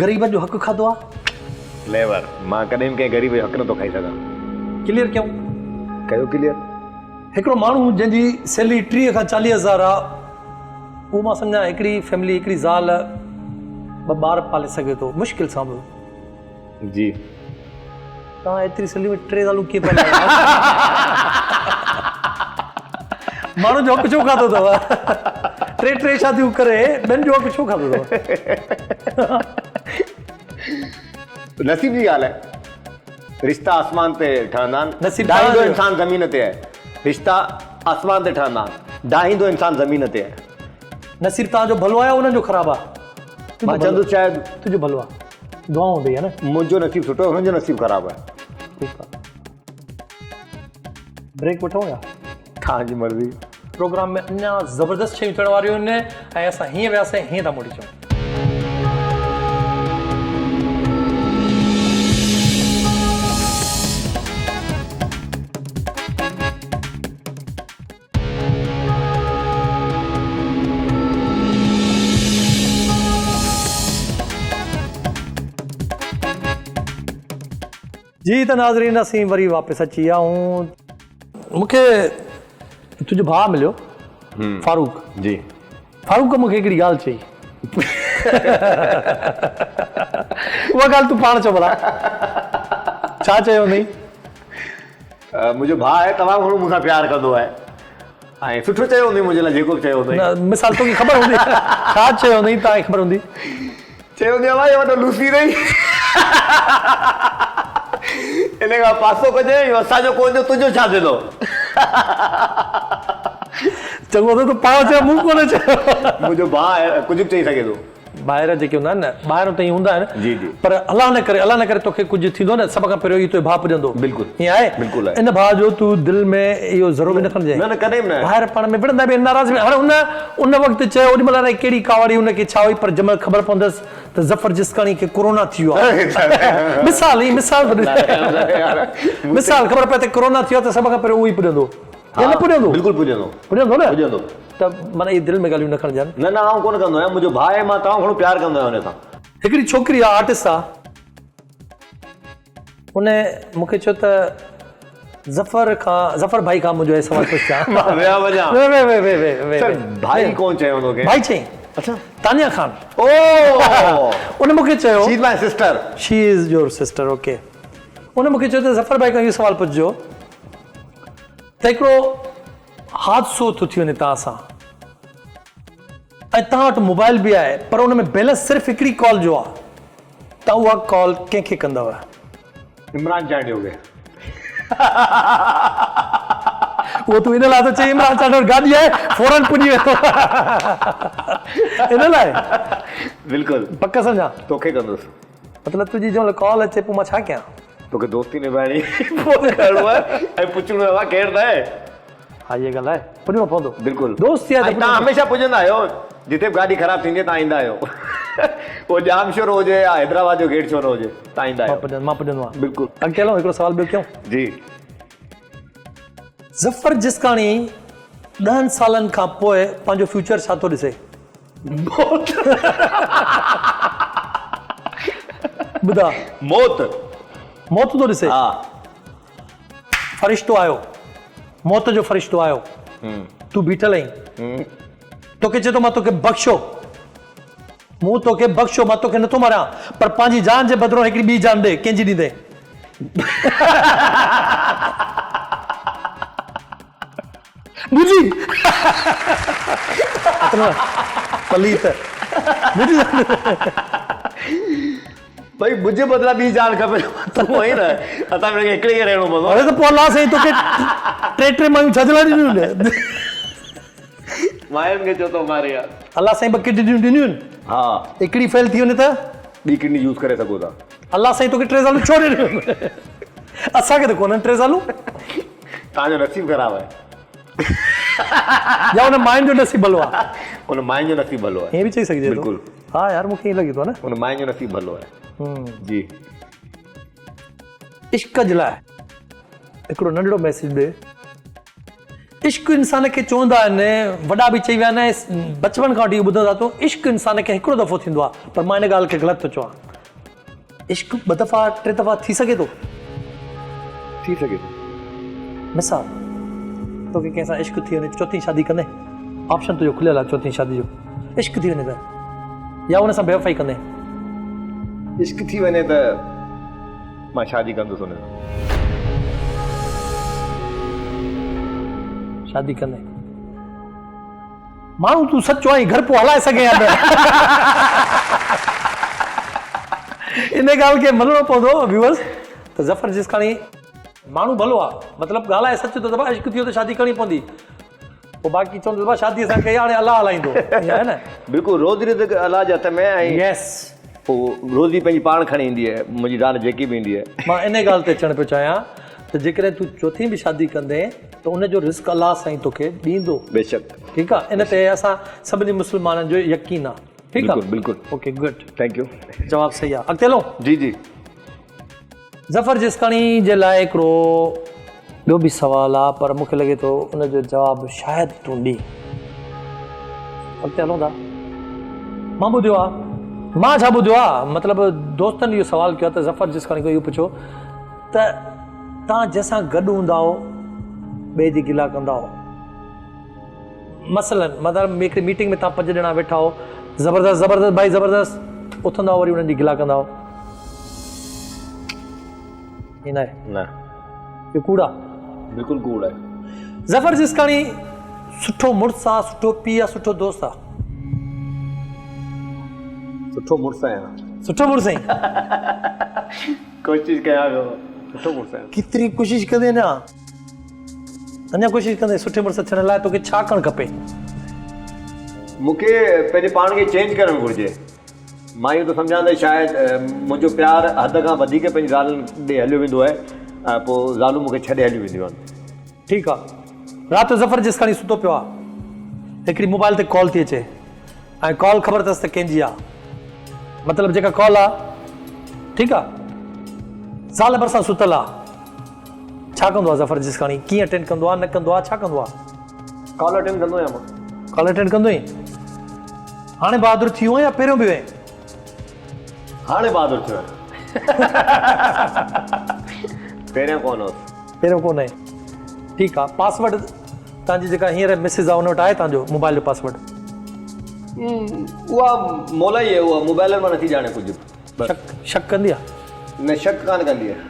ग़रीबनि जो हक़ु खाधो आहे लेवर मां कॾहिं बि कंहिं ग़रीब जो हक़ नथो खाई सघां क्लियर कयूं कयो क्लियर हिकिड़ो माण्हू जंहिंजी सैलरी 30 खां 40 हज़ार आहे उहो मां सम्झां हिकिड़ी फैमिली हिकिड़ी ज़ाल 2 ॿार पाले सघे थो मुश्किल सां बि जी तव्हां एतिरी सैलरी में 3 ज़ालूं कीअं पाले माण्हू जो हक़ु छो खाधो अथव 3 शादियूं करे ॿियनि जो हक़ु छो खाधो अथव नसीब जी ॻाल्हि आहे रिश्ता आसमान ते ठहंदा आहिनि नसीब डाहींदो तव्हांजो। इंसान ज़मीन ते आहे रिश्ता आसमान ते ठहंदा आहिनि डाहींदो इंसान ज़मीन ते आहे नसीब तव्हांजो भलो आहे उन्हनि जो ख़राबु आहे मां चवंदुसि शायदि तुंहिंजो भलो आहे दुआ हूंदी आहे न मुंहिंजो नसीब सुठो आहे हुननि जो नसीब ख़राबु आहे ठीकु आहे ब्रेक वठूं या तव्हांजी मर्ज़ी प्रोग्राम में अञा ज़बरदस्त शयूं थियण वारियूं आहिनि ऐं असां हीअं वियासीं हीअं था मोटी चऊं जी त नाज़रीन असीं वरी वापसि अची विया ऐं मूंखे तुंहिंजो भाउ मिलियो फारूक जी फारूक मूंखे हिकिड़ी ॻाल्हि चई उहा ॻाल्हि तूं पाण चओ भला छा चयो अथई मुंहिंजो भाउ आहे तमामु घणो मूंखां प्यारु कंदो आहे ऐं सुठो चयो हूंदई मुंहिंजे लाइ जेको बि चयो हूंदई न मिसाल तोखे ख़बर हूंदी छा चयो अथई तव्हांखे ख़बर हूंदी चयो हूंदी आहे भाई वॾो लूसी रही इन खां पासो कजे असांजो कोन्ह तुंहिंजो छा थींदो चङो त तूं पाण चयो मूं कोन चयो मुंहिंजो भाउ आहे कुझु बि चई सघे थो ॿाहिरि जेके हूंदा आहिनि न ॿाहिरि त हूंदा आहिनि जी जी पर अलाह न करे तोखे कुझु थींदो न सभ खां पहिरियों इहो तुंहिंजो भाउ पुॼंदो बिल्कुलु ईअं आहे बिल्कुलु आहे इन भाउ जो तूं दिलि में इहो ज़रूरु न खणिजे न कॾहिं बि न ॿाहिरि पाण में विढ़ंदा बि नाराज़ बि हाणे उन वक़्तु चयो ओॾी महिल कहिड़ी कावड़ी हुनखे छा हुई पर जंहिं महिल ख़बर पवंदसि त ज़फ़र जिस्काणी खे कोरोना थी वियो आहे मिसाल ख़बर पए त कोरोना थी वियो आहे त सभ खां पहिरियों उहो ई पुॼंदो या न पुॼंदो बिल्कुलु पुॼंदो पुॼंदो न पुॼंदो त माना इहे दिलि में ॻाल्हियूं न खणजनि न न आउं कोन कंदो आहियां मुंहिंजो भाउ आहे मां तव्हां घणो प्यारु कंदो आहियां हुन सां हिकिड़ी छोकिरी आहे आर्टिस्ट आहे उन मूंखे चयो त जफर भाई खां मुंहिंजो सवाल पुछां विया वञा वे सर भाई कौन चयो हुनखे भाई चई अच्छा तानिया खान ओ उन मूंखे चयो she is my sister she is your sister okay उन मूंखे चयो त ज़फ़र भाई खां इहो सवाल पुछिजो त हिकिड़ो हादसो थो थी वञे तव्हां सां ऐं तव्हां वटि मोबाइल बि आहे पर उन में बैलेंस सिर्फ़ु हिकिड़ी कॉल जो आहे तव्हां उहा कॉल कंहिंखे कंदव इमरान चांडियोगे उहो तूं इन लाइ थो चई इमरान चांडियो गाॾी आहे फौरन पुॼी वेंदो इन लाइ बिल्कुल पक सम्झां तोखे कंदुसि मतिलबु तुंहिंजी जो कॉल अचे पोइ मां छा कयां तोखे दोस्ती निभाइणी फोन करिणो आहे ऐं पुछणो आहे केरु न आहे हा इहा ॻाल्हि आहे पुॼणो पवंदो बिल्कुलु दोस्ती आहे ऐं तव्हां हमेशह पुॼंदा आहियो जिते बि गाॾी ख़राबु थींदी आहे तव्हां ईंदा आहियो उहो जाम शोर हुजे या हैदराबाद जो गेट शोर हुजे तव्हां ईंदा आहियो मां पुॼंदो आहियां बिल्कुलु अॻिते हलो हिकिड़ो सवाल ॿियो कयूं जी ज़फ़र जिसकाणी 10 सालनि खां पोइ पंहिंजो फ्यूचर छा थो ॾिसे ॿुधा मौत मौत थो ॾिसे हा फ़रिश्तो आयो मौत जो फ़रिश्तो आयो तूं बीठल आहीं तोखे चए थो मां तोखे बख़्शो मूं तोखे बख़्शो मां तोखे नथो मारियां पर पंहिंजी जान जे बदिरां हिकिड़ी ॿी जान ॾे कंहिंजी ॾींदे बुझी पलीत बुझी भई मुंहिंजे बदिरां ॿी जान खपे त उहो ई न असांखे हिकिड़े खे रहणो पवंदो अरे त पोइ अलाह साईं तोखे टे मायूं छा जे लाइ ॾिनियूं आहिनि मायुनि खे चओ थो मारे यार अलाह साईं ॿ किडनियूं ॾिनियूं आहिनि हा हिकिड़ी फेल थी वञे त ॿी किडनी यूज़ करे सघो था अलाह साईं तोखे 3 सालूं छो ॾिनियूं असांखे त कोन्हनि 3 सालूं तव्हांजो नसीब ख़राबु आहे या हुन माइनि जो नसीब भलो आहे उन मायुनि जो नसीब भलो आहे ईअं बि चई सघिजे थो बिल्कुलु हा यार मूंखे ईअं लॻे थो न उन मायुनि जो नसीब भलो आहे जी इश्क जे लाइ हिकिड़ो नंढड़ो मैसेज ॾे इश्क इंसान खे चवंदा आहिनि वॾा बि चई विया आहिनि बचपन खां वठी ॿुधंदा तो इश्क इंसान खे हिकिड़ो दफ़ो थींदो आहे पर मां हिन ॻाल्हि खे ग़लति थो चवां इश्क 2 दफ़ा 3 दफ़ा थी सघे थो थी सघे थो मिसाल तोखे कंहिंसां इश्क थी वञे चौथी शादी कंदे ऑप्शन तुंहिंजो खुलियल आहे चौथी शादी जो इश्क थी वञे त या हुन सां बेवफ़ाई कंदे इश्क थी वञे त मां शादी कंदुसि हुन सां शादी कंदे माण्हू तूं सचो आई घर पोइ हलाए सघे या न इन ॻाल्हि खे मञणो पवंदो व्यूअर्स त ज़फ़र जिसकाणी माण्हू भलो आहे मतिलबु ॻाल्हाए सच थो दफ़ा इश्क थी वियो त शादी करणी पवंदी पोइ बाक़ी चवंदो दफ़ा शादी असां कई हाणे अलाह हलाईंदो ईअं आहे न बिल्कुलु रोज़ रिज़्क़ अलाह जे हथ में ऐं यस पोइ रोज़ी पंहिंजी पाण खणी ईंदी आहे मुंहिंजी ज़ाल जेकी बि ईंदी आहे मां इन ॻाल्हि ते अचणु पियो चाहियां त जेकॾहिं तूं चौथी बि शादी कंदे त उनजो रिस्क अलाह साईं तोखे ॾींदो बेशक ठीकु आहे इन ते असां सभिनी मुस्लमाननि जो यकीन आहे ठीकु आहे बिल्कुलु ओके गुड थैंक यू जवाबु सही आहे अॻिते हलो जी जी ज़फ़र जिसकाणी जे लाइ हिकिड़ो ॿियो बि सुवालु आहे पर मूंखे लॻे थो उनजो जवाबु शायदि तूं ॾी अॻिते हलूं था मां ॿुधियो आहे मां छा ॿुधियो आहे मतिलबु दोस्तनि इहो सुवालु कयो त ज़फ़र जिसकाणी खां इहो पुछो त तव्हां जंहिंसां गॾु हूंदा हो ॿिए जी गिला कंदा हो मसलन मतिलबु हिकिड़ी मीटिंग में तव्हां 5 ॼणा वेठा हो ज़बरदस्त भाई ज़बरदस्त उथंदा वरी उन्हनि जी गिला कंदा हो ईअं न आहे न इहो कूड़ा बिल्कुलु कूड़ आहे ज़फ़र जिसकाणी सुठो मुड़ुसु आहे सुठो पीउ आहे सुठो दोस्त आहे सुठो मुड़ुसु आहियां सुठो मुड़ुसु आहीं कोशिशि कयां पियो सुठो मुड़ुसु आहियां केतिरी कोशिशि कंदे न अञा कोशिशि कंदे सुठे मुड़ुसु थियण लाइ तोखे छा करणु खपे मूंखे पंहिंजे पाण खे चेंज करणु घुरिजे मां इहो त सम्झां त शायदि मुंहिंजो प्यारु हद खां वधीक पंहिंजी ज़ालुनि ॾे हलियो वेंदो आहे ऐं पोइ ज़ालूं मूंखे छॾे हली वेंदियूं आहिनि ठीकु आहे राति जो ज़फ़र जिसकाणी सुतो पियो आहे हिकिड़ी मोबाइल ते कॉल थी अचे ऐं कॉल ख़बर अथसि त कंहिंजी आहे मतिलबु जेका कॉल आहे ठीकु आहे ज़ाल भरिसां सुतल आहे छा कंदो आहे ज़फ़र जिसकाणी कीअं अटेंड कंदो आहे न कंदो आहे छा कंदो आहे कॉल अटेंड कंदो आहियां मां कॉल अटेंड कंदो ई हाणे बहादुर थी वियो या पहिरियों बि हुए हाणे बहादुर थियो आहे पहिरियां कोन हुउसि पहिरियों कोन आहे ठीकु आहे पासवर्ड तव्हांजी जेका हींअर मैसेज आहे उन वटि आहे तव्हांजो मोबाइल जो पासवर्ड उहा मोला ई आहे उहा मोबाइल मां नथी ॼाणे कुझु शक कंदी आहे न शक कान कंदी आहे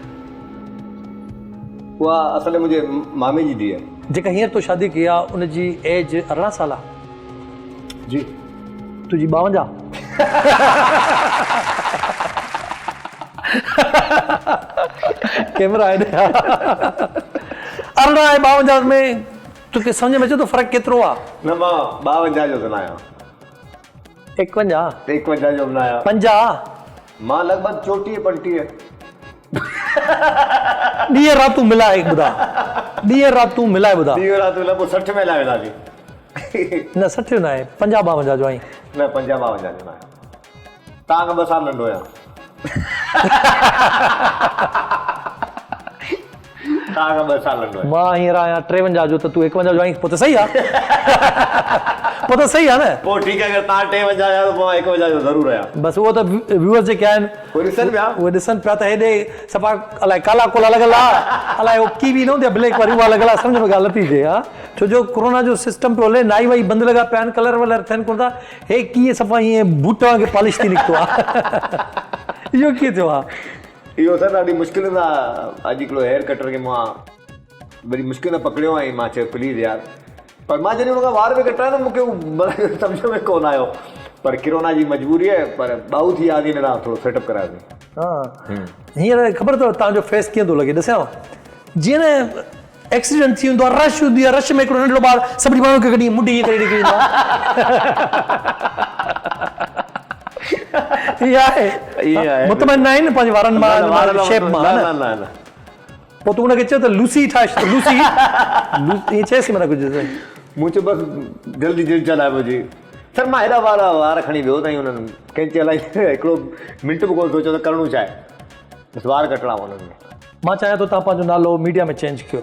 उहा असल में मुंहिंजे मामे जी धीउ आहे जेका हींअर तो शादी कई आहे उनजी एज 18 साल आहे जी तुंहिंजी 52 कैमरा आहे 18 ऐं 52 में तोखे सम्झ में अचे थो फ़र्क़ु केतिरो आहे न मां 52 जो सुञाया 51 51 जो सुञाया 50 मां लॻभॻि 34 ॾींहं रातूं मिलाए ॿुधा ॾींहं रातूं मिलाए ॿुधा ॾींहं राति लॻभॻि 60 में लाइ वेंदासीं न 60 न आहे 50 52 जो आई न 50 52 जो न आहे तव्हां खां 2 साल नंढो आहियां तव्हां खां 2 साल नंढो आहियां मां हींअर आहियां 53 जो त तूं 51 जो आई पोइ त सही आहे पोइ त सही आहे न पोइ ठीकु आहे अगरि तव्हां 53 आहियो त पोइ 51 जो ज़रूरु आहियां बसि उहो त व्यूअर्स जेके आहिनि उहे ॾिसनि पिया उहे ॾिसनि पिया त हेॾे सफ़ा अलाए काला कोला लॻल आहे अलाए उहो कीवी न हूंदी आहे ब्लैक वारी उहा लॻल आहे सम्झ में ॻाल्हि नथी थिए हा छो जो कोरोना जो सिस्टम पियो हले नाई वाई बंदि लॻा पिया आहिनि कलर वलर थियनि कोन था हे कीअं सफ़ा ईअं बूट वांगुरु पॉलिश थी निकितो आहे इहो कीअं थियो आहे इहो सर ॾाढी मुश्किल सां अॼु हिकिड़ो हेयर कटर खे मां वरी मुश्किल सां पकड़ियो ऐं मां चयो प्लीज़ यार पर मां जॾहिं हुनखां वार बि कटाया न मूंखे सम्झ में कोन आयो पर किरोना जी मजबूरी आहे पर ॿाहू थी आदि हिन लाइ थोरो सेटअप करायोसीं हा हींअर ख़बर अथव तव्हांजो फेस कीअं थो लॻे ॾिसां जीअं न एक्सीडेंट थी वेंदो आहे रश हूंदी आहे रश में हिकिड़ो नंढड़ो ॿार सभिनी माण्हुनि खे कढी मुंडी करे निकिरी वेंदो आहे मुतमइन न आहिनि पंहिंजे वारनि मां शेप मां पोइ तूं हुनखे चयो त लूसी ठाहे लूसी ईअं चएसि माना कुझु मूं चयो बसि जल्दी जल्दी चलाए मुंहिंजी सर मां हेॾा वार खणी वियो ताईं हुननि कंहिं हलाई हिकिड़ो मिंट बि कोन सोचियो त करिणो छा आहे बसि वार कटणा हुननि में मां चाहियां थो तव्हां पंहिंजो नालो मीडिया में चेंज कयो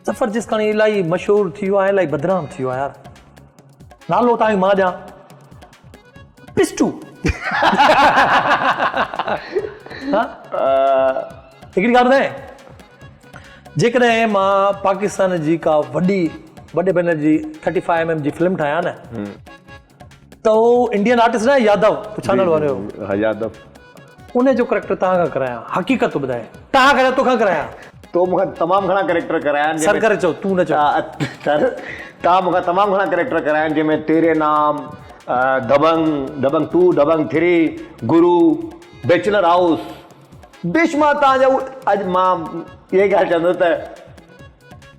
ज़फ़र जिसकानी इलाही मशहूरु थी वियो आहे इलाही बदनाम थी वियो आहे यार नालो तव्हांखे मां ॾियां पिस्टू हिकिड़ी ॻाल्हि ॿुधाए जेकॾहिं मां पाकिस्तान जी का वॾे बैनर जी 35 mm जी फिल्म ठाहियां न त उहो इंडियन आर्टिस्ट न यादव पुछा नालो वारो यादव उन जो करेक्टर तव्हां खां करायां हक़ीक़त ॿुधाए तव्हां कराया तोखां करायां तो मूंखे तमामु घणा कैरेक्टर कराया आहिनि सर करे चओ तूं न चओ सर तव्हां मूंखे तमामु घणा कैरेक्टर कराया आहिनि जंहिंमें तेरे नाम दबंग 2 दबंग 3 गुरु बैचलर हाउस बेशुमार तव्हांजा अॼु मां इहा ॻाल्हि चवंदो त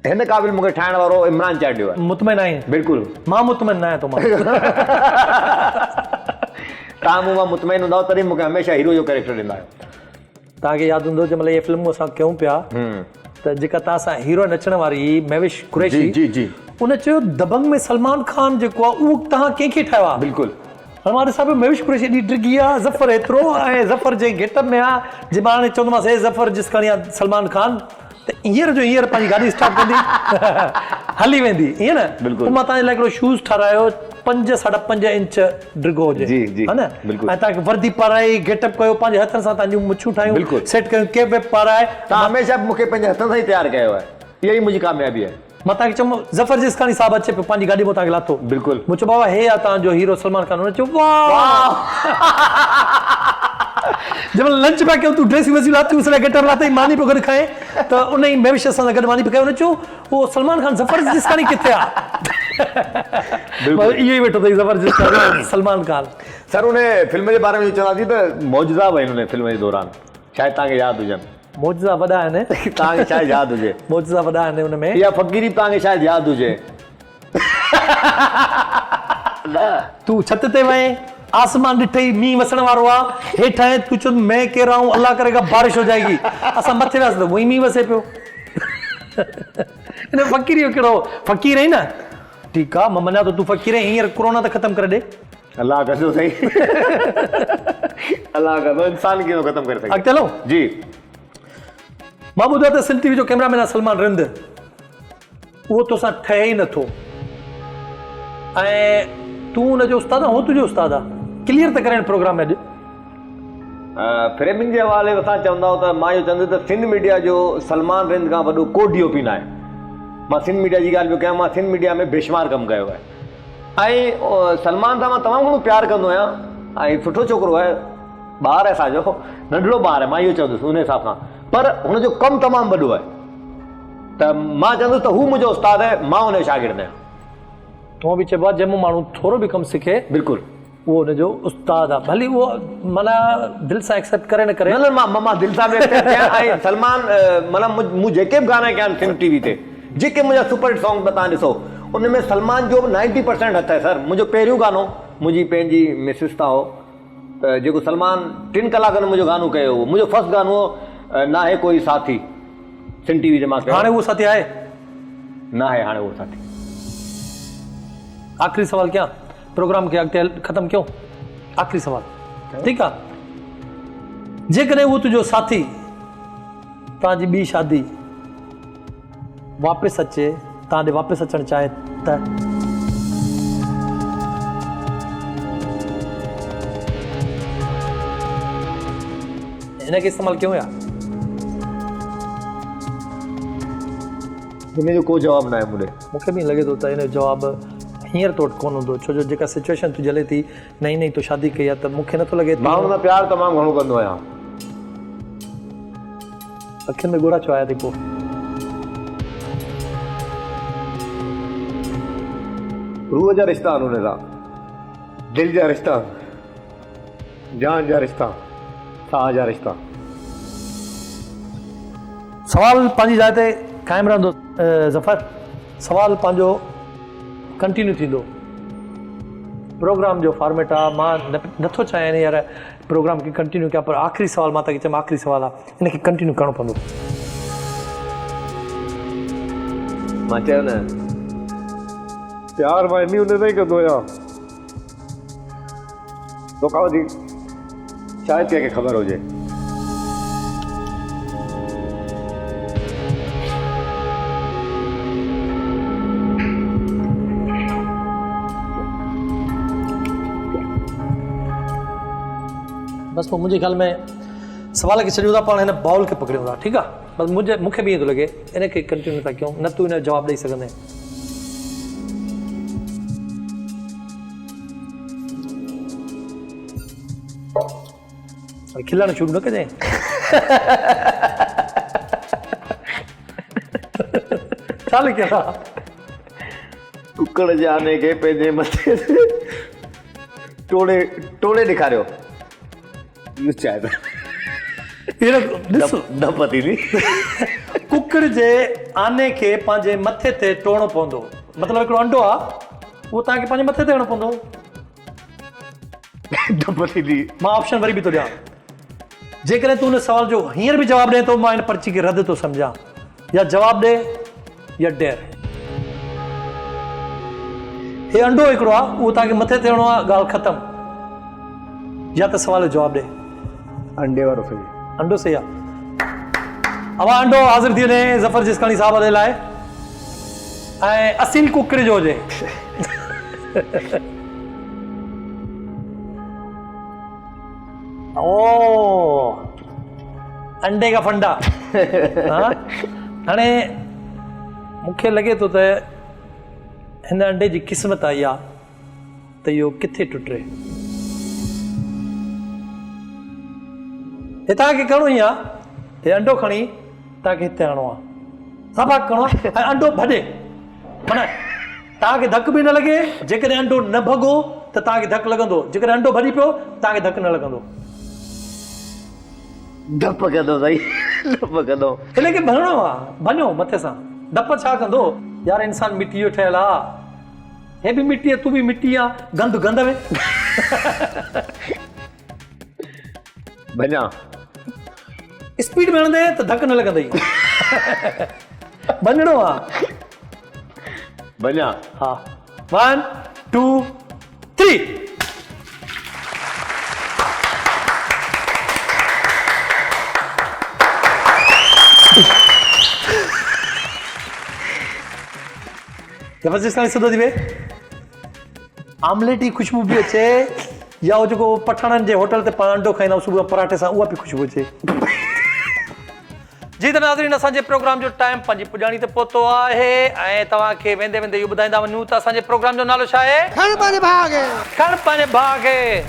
हिन क़ाबिल मूंखे ठाहिण वारो इमरान चांडियो आहे मुतमइन आहीं बिल्कुलु मां मुतमइन न आहियां तो मां तव्हां मूं मां मुतमइन हूंदा तॾहिं मूंखे हमेशह हीरो जो कैरेक्टर ॾींदा आहियो तव्हांखे यादि हूंदो जंहिं महिल इहे फिल्मूं असां कयूं पिया त जेका तव्हां सां हीरोइन अचण वारी महविश कुरैशी जी उन चयो दबंग में सलमान खान जेको आहे उहो तव्हां कंहिंखे ठाहियो आहे बिल्कुलु हाणे मां ॾिसां पियो महविश कुरैशी एॾी डिघी आहे ज़फ़र एतिरो ऐं ज़फ़र जे गेटअप में आहे जे मां हाणे चवंदोमांसि हे ज़फ़र जिसकानी आहे सलमान खान त हींअर जो हींअर पंहिंजी गाॾी स्टार्ट कंदी हली वेंदी ईअं न बिल्कुलु मां तव्हांजे लाइ हिकिड़ो शूज़ ठारायो 5-5.5 इंच डिघो हुजे जी हा न ऐं तव्हांखे वर्दी पाराई गेटअप कयो पंहिंजे हथनि सां तव्हांजूं मुछूं ठाहियूं सेट कयूं कैप वेप पाराए तव्हां हमेशह मूंखे पंहिंजे हथनि सां ई तयारु कयो आहे इहा ई मुंहिंजी कामयाबी आहे मां तव्हांखे चयो ज़फ़र जिसकानी साहिबु अचे पियो पंहिंजी गाॾी में तव्हांखे लाथो बिल्कुलु मूं चयो बाबा हे आहे तव्हांजो हीरो सलमान खान हुन चयो वाह जंहिंमहिल लंच पिया कयूं तूं ड्रेसियूं वेसियूं लाथियूं उस लाइ गेटअप लाथई मानी पियो गॾु खाए त उन ई महविश सां गॾु मानी पियो खाए हुन चयो उहो सलमान खान ज़फ़र जिसकानी किथे आहे इहो ई वेठो अथई ज़फ़र जिसकानी सलमान खान सर उन फिल्म जे बारे में चवंदासीं त मौजूदा आहिनि उन फिल्म जे दौरान शायदि तव्हांखे यादि हुजनि मौजूदा वॾा आहिनि तव्हांखे शायदि यादि हुजे मौजूदा वॾा आहिनि हुन में इहा फ़क़ीरी तव्हांखे शायदि यादि हुजे तूं छत ते वएं आसमान ॾिठई मींहुं वसण वारो आहे हेठि आहे तूं चओ मैं कह रहा हूं अल्लाह करेगा बारिश हो जाएगी असां मथे वियासीं त उहो ई मींहुं वसे पियो हिन फ़क़ीरी जो कहिड़ो फ़क़ीर आहीं न ठीकु आहे मां मञा थो तूं फ़क़ीर आहीं हींअर कोरोना त ख़तमु करे ॾे अलाह कंदो सही अलाह कंदो इंसान कीअं ख़तमु करे सघे अॻिते हलो जी मां ॿुधो त सिंध टीवी जो कैमरामैन आहे सलमान रिंद उहो तोसां ठहे ई नथो ऐं तूं हुनजो उस्तादु आहे हो तुंहिंजो उस्तादु आहे क्लियर त करें प्रोग्राम में अॼु फ्रेमिंग जे हवाले सां चवंदा त मां इहो चवंदुसि त सिंध मीडिया जो सलमान रिंद खां वॾो को DOP न आहे। मां सिंध मीडिया जी ॻाल्हि पियो कयां, मां सिंध मीडिया में बेशुमार कमु कयो आहे ऐं सलमान सां मां तमामु घणो प्यारु कंदो आहियां ऐं सुठो छोकिरो आहे, ॿार आहे असांजो, नंढड़ो ॿार आहे, मां इहो चवंदुसि उन हिसाब सां, पर हुनजो कमु तमामु वॾो आहे त मां चवंदुसि त हू मुंहिंजो उस्ताद आहे, मां हुनजो शागिर्दु आहियां। तो बि चइबो आहे जंहिं माण्हू थोरो बि कमु सिखे बिल्कुलु उहो हुनजो उस्ताद आहे, भली उहो माना दिलि सां एक्सेप्ट करे न करे। न मां दिलि सां बि एक्सेप्ट कयां ऐं सलमान मतिलबु मूं जेके बि गाना कया आहिनि सिंध TV ते, जेके मुंहिंजा सुपर हिट सॉन्ग तव्हां ॾिसो उन में सलमान जो 90% हथ आहे सर। मुंहिंजो पहिरियों गानो मुंहिंजी पंहिंजी मिसिस तां हो त जेको सलमान 3 कलाकनि मुंहिंजो गानो कयो हो, मुंहिंजो फर्स्ट गानो हो ना है कोई साथी, सिंध TV जे मां कयो। हाणे उहो साथी आहे न आहे हाणे उहो साथी। आख़िरी सवाल कयां, प्रोग्राम खे अॻिते ख़तमु कयूं। आख़िरी सवाल ठीकु आहे, जेकॾहिं उहो तुंहिंजो साथी तव्हांजी ॿी शादी वापसि अचे, तव्हां ॾे वापसि अचणु चाहे त हिनखे इस्तेमालु कयूं या? हिन जो को जवाबु न आहे मूंखे। मूंखे बि लॻे थो त हिन जो जवाबु हींअर तो वटि कोन हूंदो, छो जो जेका सिचुएशन तूं झले थी, नई नई तो शादी कई आहे, त मूंखे नथो लॻे मां हुन सां प्यारु तमामु घणो कंदो आहियां। अखियुनि में ॻोढ़ा छो आया थी पोइ? रूह जा रिश्ता आहिनि हुन सां, दिलि जा रिश्ता, जान जा रिश्ता, साह जा रिश्ता। सवाल पंहिंजी जाइ ते क़ाइमु रहंदो ज़फ़र, सवाल पंहिंजो कंटिन्यू थींदो। प्रोग्राम जो फॉर्मेट आहे, मां नथो चाहियां यार प्रोग्राम खे कंटिन्यू कयां, पर आख़िरी सवाल मां तव्हांखे चयो आख़िरी सवाल आहे, हिनखे कंटिन्यू करिणो पवंदो। मां चयो न प्यार मां इन उन सां ई कंदो आहियां। तोखां वधीक शायदि कंहिंखे ख़बर हुजे। बसि पोइ मुंहिंजे ख़्याल में सवाल खे छॾियूं था, पाण हिन बॉल खे पकड़ियूं था, ठीकु आहे? बसि मूंखे बि ईअं थो लॻे इनखे कंटिन्यू था कयूं, न तूं हिन जो जवाबु ॾेई सघंदे। खिलणु शुरू न कजांइ। छा लिखियो आहे? कुकड़ जे आने खे पंहिंजे मथे टोड़े ॾेखारियो। शायदि डप थींदी। कुकड़ जे आने खे पंहिंजे मथे ते टोड़णो पवंदो, मतिलबु हिकिड़ो अंडो आहे, उहो तव्हांखे पंहिंजे मथे ते हणणो पवंदो। डप थींदी। मां ऑप्शन वरी बि थो ॾियां, जेकॾहिं तूं हुन सवाल जो हींअर बि जवाबु ॾे थो, मां हिन पर्ची खे रद्द थो सम्झां, या जवाबु ॾे या डेर। हे अंडो हिकिड़ो आहे, उहो तव्हांखे मथे ते हणणो आहे, ॻाल्हि ख़तमु, या त सवाल जो जवाबु ॾे। अंडे वारो सही, अंडो सही आहे। अवा अंडो हाज़िर थी वञे ज़फ़र जिसकानी साहब जे लाइ, ऐं असील कुकड़ जो हुजे। ओ अंडे का फंडा। हाणे मूंखे लॻे थो त हिन अंडे जी क़िस्मत आई आहे त इहो किथे टुटे। हे तव्हांखे करिणो ई आहे, हे अंडो खणी तव्हांखे हिते हणणो आहे, सफ़ा करिणो आहे, ऐं अंडो भॼे, माना तव्हांखे धक बि न लॻे। जेकॾहिं अंडो न भॻो त तव्हांखे धक लॻंदो, जेकॾहिं अंडो भॼी पियो तव्हांखे धक न लॻंदो। डप कंदो साईं, डप कंदो। हिनखे भरणो आहे, भञो मथे सां। डप छा कंदो यार, इंसान मिटी जो ठहियल आहे, हे बि मिटी आहे, तूं बि मिटी आहे, गंद गंद में। भञा स्पीड में हणंदे त धक न लॻंदई। भञणो आहे। भञा। हा, 1 2 3। ज़बरदस्ती सिधो थी वे, आमलेट जी खुशबू बि अचे, या वो जेको पठाणनि जे होटल ते पाण अंडो खाईंदा आहियूं सुबुह पराठे सां, उहा बि ख़ुशबू अचे। जी त नाज़रीन, असांजे प्रोग्राम जो टाइम पंहिंजी पुॼाणी ते पहुतो आहे ऐं तव्हांखे वेंदे वेंदे इहो ॿुधाईंदा वञूं त असांजे प्रोग्राम जो नालो छा आहे? खण पंहिंजे भाउ खे।